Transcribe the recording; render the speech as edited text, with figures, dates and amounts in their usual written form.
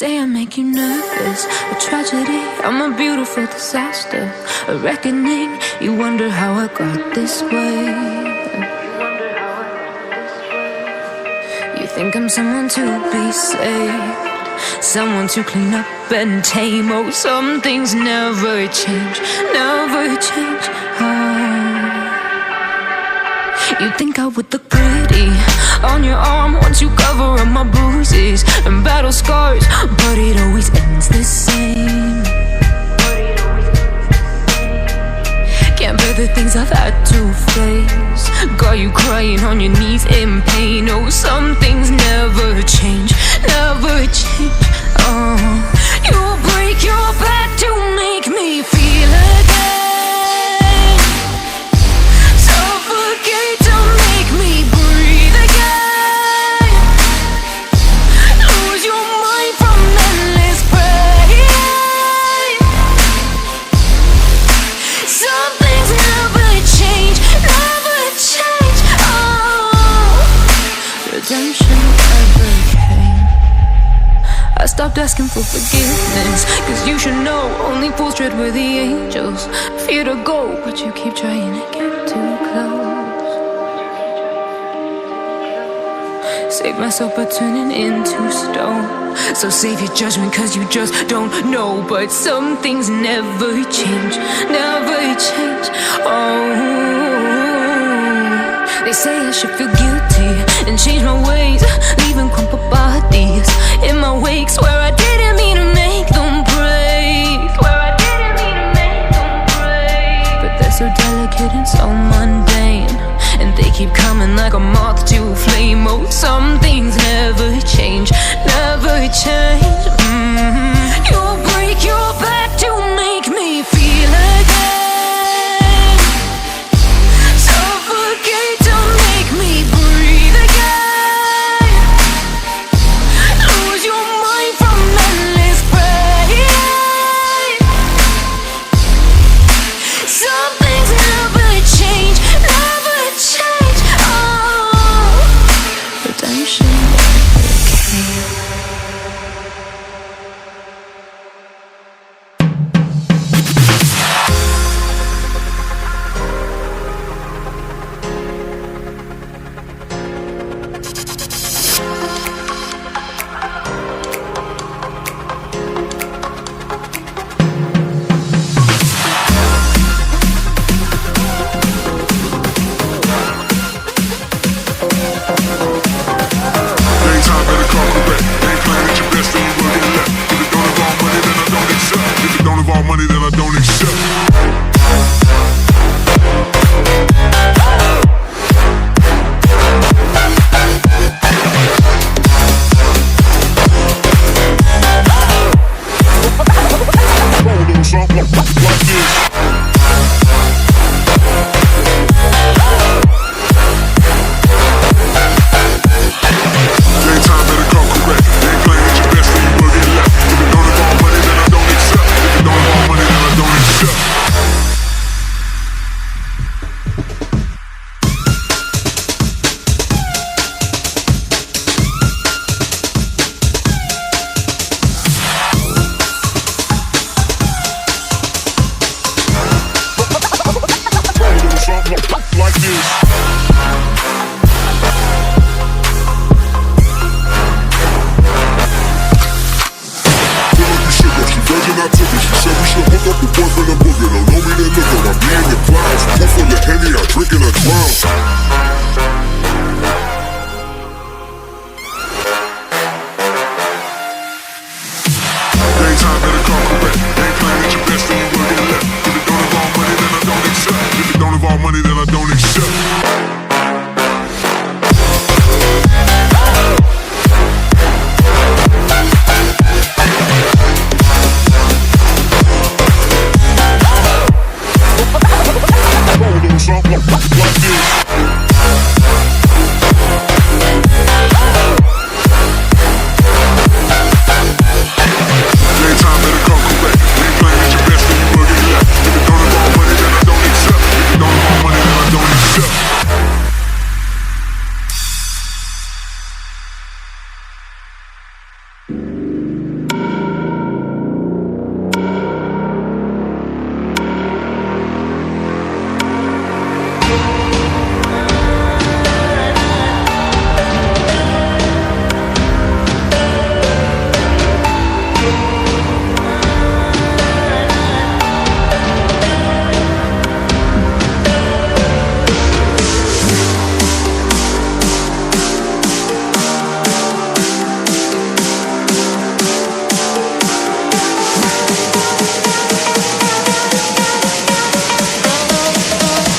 say I make you nervous, a tragedy, I'm a beautiful disaster, a reckoning. You wonder how I got this way. You think I'm someone to be saved, someone to clean up and tame. Oh, some things never change, never change. You think I would look pretty on your arm once you cover up my bruises and battle scars, but it always ends the same. Can't bear the things I've had to face, got you crying on your knees in pain. Oh, some things never change, never change. Oh, you'll break your back to make me feel again, suffocate to make me breathe again, lose your mind from endless pain. Some things never change, never change. Oh, redemption never came. I stopped asking for forgiveness, cause you should know only fools tread where the angels fear to go, but you keep trying to get too close. Save myself by turning into stone, so save your judgment cause you just don't know. But some things never change, never change. Oh, they say I should feel guilty and change my ways, leaving crumpled bodies in my wake. Swear I didn't mean to make them break, swear I didn't mean to make them break. But they're so delicate and so mundane, and they keep coming like a moth to a flame. Oh, some things never change, never change. You'll break your back to make me feel again, suffocate to make me breathe again, lose your mind from endless pain. Some things never change, never change. Oh, redemption never came. Daytime better come correct. Ain't playing at your best, then you will get left. If it don't involve money, then I don't accept. If it don't involve money, then I don't accept. Roll a little something like this. Daytime better come correct. Ain't playing at your best, then you will get left. If it don't involve money, then I don't accept. If it don't involve money, then I don't accept. Roll a little something like this. Feel like you sugar, she virgin, I took it. She said we should hook up the boyfriend and booger. Don't know me, then look up, I be in the clouds. Pull for your Henny, I drink and I drown.